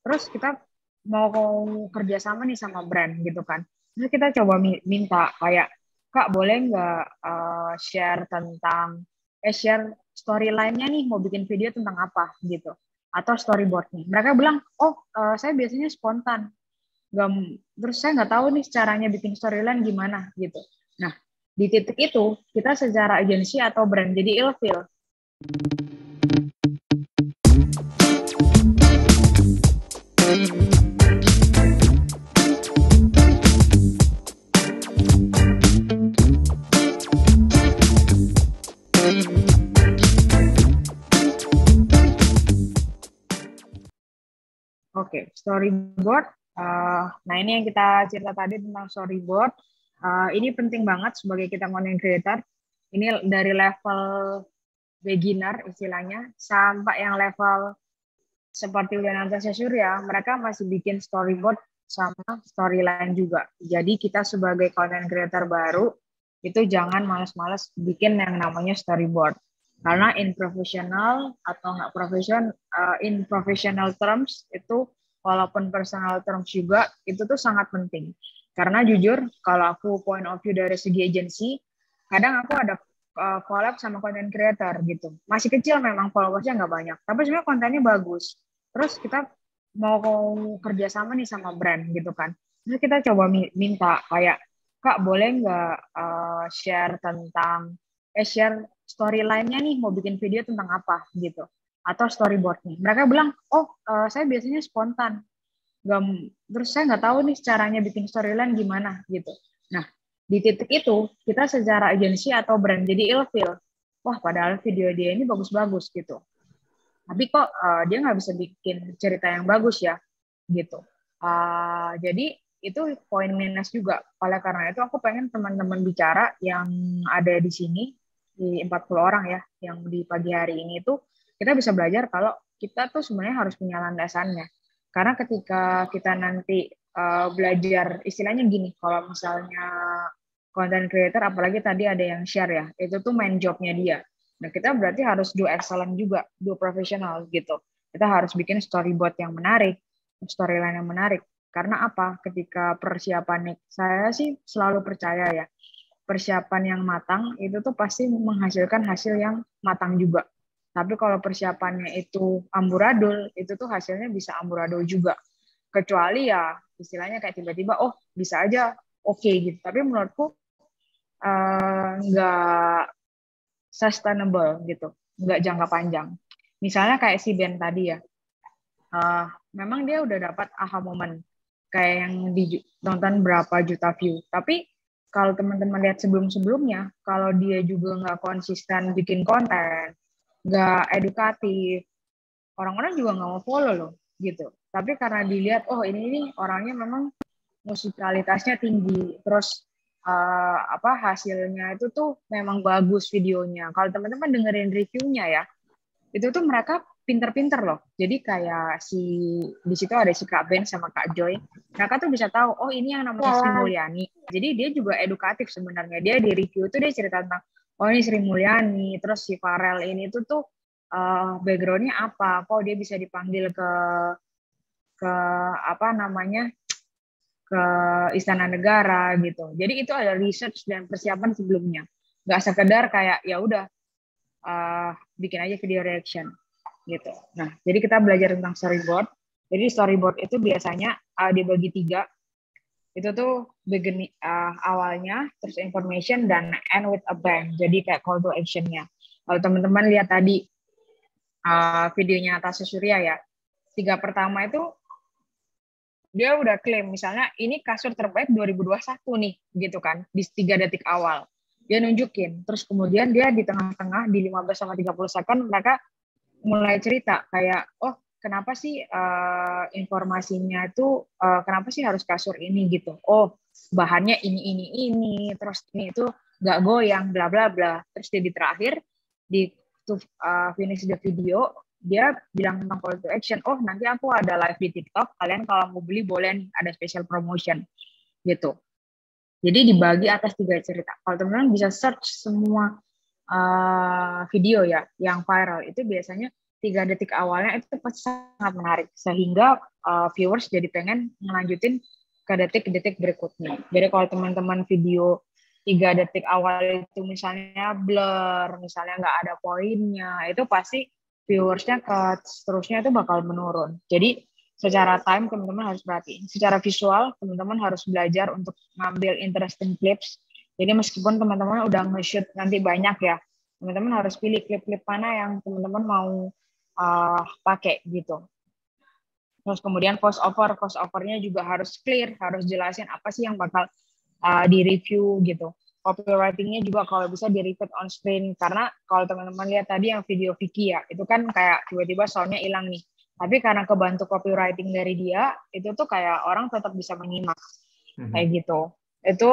Terus kita mau kerja sama nih sama brand gitu kan. Terus kita coba minta kayak, Kak boleh nggak share tentang, share storyline-nya nih, mau bikin video tentang apa gitu. Atau storyboard nih. Mereka bilang, oh saya biasanya spontan. Nggak, terus saya nggak tahu nih caranya bikin storyline gimana gitu. Nah, di titik itu kita secara agensi atau brand jadi ilfeel. Oke, storyboard. Nah, ini yang kita cerita tadi tentang storyboard. Ini penting banget sebagai kita content creator. Ini dari level beginner istilahnya sampai yang level seperti udah Natasha Surya, mereka masih bikin storyboard sama storyline juga. Jadi kita sebagai content creator baru itu jangan males-males bikin yang namanya storyboard. Karena in professional atau nggak profesional, in professional terms itu walaupun personal terms juga itu tuh sangat penting. Karena jujur kalau aku point of view dari segi agensi, kadang aku ada collab sama content creator gitu. Masih kecil memang followersnya nggak banyak, tapi sebenarnya kontennya bagus. Terus kita mau kerja sama nih sama brand gitu kan. Terus kita coba minta kayak, Kak boleh nggak share tentang, share storyline-nya nih, mau bikin video tentang apa gitu. Atau storyboard nih. Mereka bilang, oh saya biasanya spontan. Nggak, terus saya nggak tahu nih caranya bikin storyline gimana gitu. Nah, di titik itu kita secara agensi atau brand jadi ilfeel. Wah, padahal video dia ini bagus-bagus gitu. Tapi kok dia nggak bisa bikin cerita yang bagus ya gitu. Jadi itu poin minus juga. Oleh karena itu aku pengen teman-teman bicara yang ada di sini, di 40 orang ya yang di pagi hari ini itu kita bisa belajar kalau kita tuh sebenarnya harus punya landasannya. Karena ketika kita nanti belajar istilahnya gini, kalau misalnya content creator apalagi tadi ada yang share ya, itu tuh main jobnya dia. Nah, kita berarti harus do excellent juga, do profesional gitu. Kita harus bikin storyboard yang menarik, storyline yang menarik. Karena apa? Ketika persiapannya, saya sih selalu percaya ya, persiapan yang matang itu tuh pasti menghasilkan hasil yang matang juga. Tapi kalau persiapannya itu amburadul, itu tuh hasilnya bisa amburadul juga. Kecuali ya istilahnya kayak tiba-tiba, oh bisa aja oke gitu. Tapi menurutku nggak sustainable gitu, nggak jangka panjang. Misalnya kayak si Ben tadi ya, memang dia udah dapat aha moment, kayak yang ditonton berapa juta view. Tapi kalau teman-teman lihat sebelum-sebelumnya, kalau dia juga nggak konsisten bikin konten, nggak edukatif, orang-orang juga nggak mau follow loh, gitu. Tapi karena dilihat, oh ini nih orangnya memang musikalitasnya tinggi, terus apa hasilnya itu tuh memang bagus videonya. Kalau teman-teman dengerin reviewnya ya, itu tuh mereka pinter-pinter loh. Jadi kayak si di situ ada si Kak Ben sama Kak Joy. Mereka tuh bisa tahu, oh ini yang namanya Sri Mulyani. Jadi dia juga edukatif sebenarnya. Dia di review tuh dia cerita tentang, oh ini Sri Mulyani, terus si Farel ini tuh backgroundnya apa, kok dia bisa dipanggil ke apa namanya ke Istana Negara gitu. Jadi itu ada research dan persiapan sebelumnya. Nggak sekedar kayak ya udah bikin aja video reaction gitu. Nah, jadi kita belajar tentang storyboard. Jadi storyboard itu biasanya dibagi tiga. Itu tuh awalnya, terus information, dan end with a bang. Jadi kayak call to action-nya. Kalau teman-teman lihat tadi videonya Tasya Surya ya, tiga pertama itu dia udah klaim misalnya ini kasur terbaik 2021 nih gitu kan di 3 detik awal dia nunjukin, terus kemudian dia di tengah-tengah di 15 sama 30 second mereka mulai cerita kayak oh kenapa sih informasinya itu kenapa sih harus kasur ini gitu, oh bahannya ini terus ini itu nggak goyang bla bla bla, terus dia di terakhir di finish the video dia bilang tentang call to action, oh nanti aku ada live di TikTok, kalian kalau mau beli boleh nih, ada special promotion gitu. Jadi dibagi atas 3 cerita. Kalau teman-teman bisa search semua video ya yang viral itu biasanya 3 detik awalnya itu pasti sangat menarik sehingga viewers jadi pengen melanjutin ke detik-detik berikutnya. Jadi kalau teman-teman video 3 detik awal itu misalnya blur, misalnya nggak ada poinnya, itu pasti viewersnya ke seterusnya itu bakal menurun. Jadi secara time teman-teman harus perhatiin. Secara visual teman-teman harus belajar untuk ngambil interesting clips. Jadi meskipun teman-teman udah nge-shoot nanti banyak ya, teman-teman harus pilih klip-klip mana yang teman-teman mau pakai gitu. Terus kemudian voice overnya juga harus clear, harus jelasin apa sih yang bakal di-review gitu. Copywriting-nya juga kalau bisa di-repeat on screen, karena kalau teman-teman lihat tadi yang video Vicky ya, itu kan kayak tiba-tiba soundnya hilang nih. Tapi karena kebantu copywriting dari dia, itu tuh kayak orang tetap bisa menyimak. Kayak gitu. Itu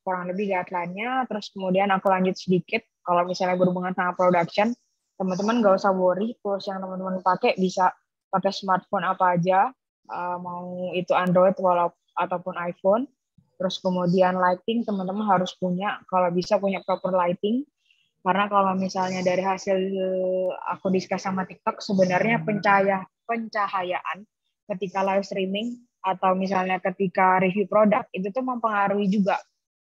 kurang lebih guideline-nya. Terus kemudian aku lanjut sedikit, kalau misalnya berhubungan sama production, teman-teman nggak usah worry, tools yang teman-teman pakai bisa pakai smartphone apa aja, mau itu Android ataupun iPhone. Terus kemudian lighting teman-teman harus punya, kalau bisa punya proper lighting. Karena kalau misalnya dari hasil aku discuss sama TikTok, sebenarnya pencahayaan ketika live streaming atau misalnya ketika review produk itu tuh mempengaruhi juga.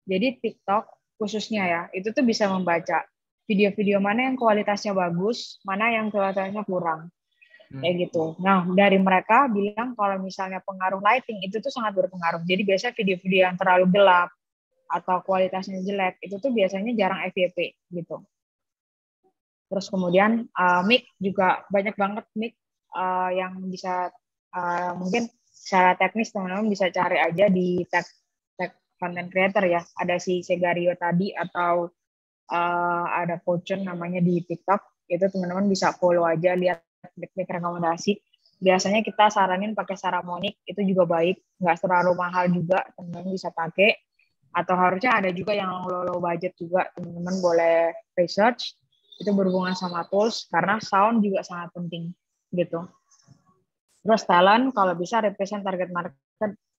Jadi TikTok khususnya ya, itu tuh bisa membaca video-video mana yang kualitasnya bagus, mana yang kualitasnya kurang. Kayak gitu. Nah, dari mereka bilang kalau misalnya pengaruh lighting itu tuh sangat berpengaruh. Jadi biasanya video-video yang terlalu gelap atau kualitasnya jelek itu tuh biasanya jarang FYP gitu. Terus kemudian mic juga banyak banget mic yang bisa mungkin secara teknis teman-teman bisa cari aja di tag content creator ya. Ada si Segario tadi atau ada Fortune namanya di TikTok. Itu teman-teman bisa follow aja, lihat trik-trik rekomendasi. Biasanya kita saranin pakai Saramonic, itu juga baik, nggak terlalu mahal juga, teman-teman bisa pakai. Atau harusnya ada juga yang low budget juga, teman-teman boleh research. Itu berhubungan sama tools, karena sound juga sangat penting gitu. Terus talent, kalau bisa represent target market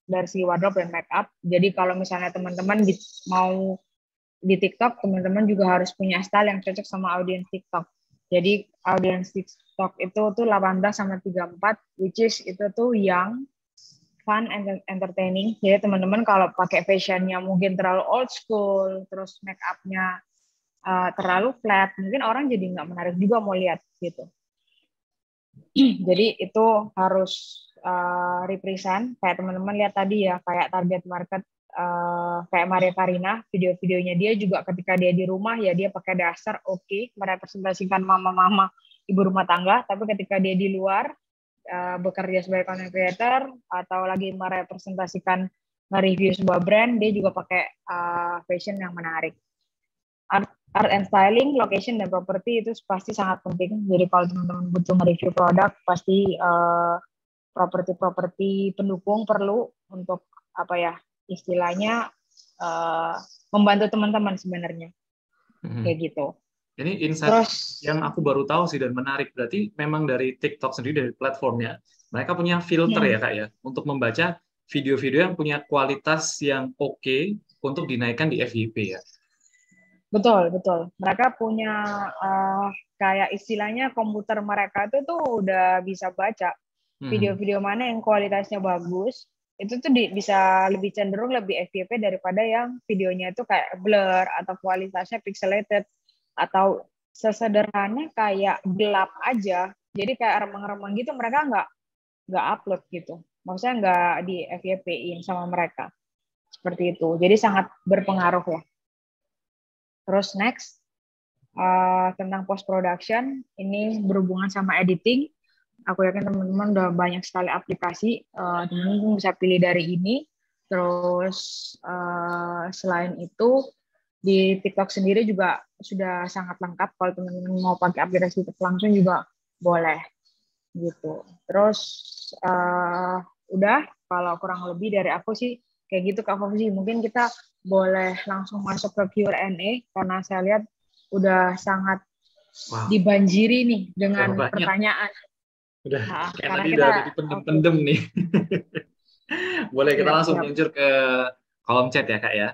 dari si wardrobe dan make up. Jadi kalau misalnya teman-teman mau di TikTok, teman-teman juga harus punya style yang cocok sama audiens TikTok. Jadi audiens TikTok itu tuh 18 sama 34, which is itu tuh young, fun, and entertaining. Jadi teman-teman kalau pakai fashionnya mungkin terlalu old school, terus make up-nya terlalu flat, mungkin orang jadi nggak menarik juga mau lihat gitu. Jadi itu harus represent, kayak teman-teman lihat tadi ya, kayak target market kayak Maria Karina, video-videonya dia juga ketika dia di rumah ya dia pakai dasar oke, merepresentasikan mama-mama ibu rumah tangga, tapi ketika dia di luar bekerja sebagai content creator atau lagi merepresentasikan nge-review sebuah brand, dia juga pakai fashion yang menarik. Art and styling, location dan property itu pasti sangat penting. Jadi kalau teman-teman butuh nge-review produk, pasti properti pendukung perlu untuk apa ya, istilahnya membantu teman-teman sebenarnya. Kayak gitu. Ini insight yang aku baru tahu sih dan menarik. Berarti memang dari TikTok sendiri, dari platformnya, mereka punya filter ya Kak ya, untuk membaca video-video yang punya kualitas yang oke untuk dinaikkan di FYP ya. Betul, betul. Mereka punya kayak istilahnya komputer mereka itu tuh udah bisa baca video-video mana yang kualitasnya bagus, itu tuh bisa lebih cenderung lebih FYP daripada yang videonya itu kayak blur atau kualitasnya pixelated atau sesederhana kayak gelap aja. Jadi kayak remang-remang gitu, mereka nggak upload gitu. Maksudnya nggak di FYP-in sama mereka. Seperti itu. Jadi sangat berpengaruh ya. Terus next, tentang post-production, ini berhubungan sama editing. Aku yakin teman-teman udah banyak sekali aplikasi, teman-teman bisa pilih dari ini. Terus selain itu, di TikTok sendiri juga sudah sangat lengkap. Kalau teman-teman mau pakai aplikasi TikTok langsung juga boleh. Gitu. Terus udah, kalau kurang lebih dari aku sih, kayak gitu Kak Fauzi. Mungkin kita boleh langsung masuk ke Q&A karena saya lihat udah sangat dibanjiri nih dengan pertanyaan. Udah kayak tadi udah dipendem-pendem nih. Boleh kita langsung meluncur ke kolom chat ya Kak ya.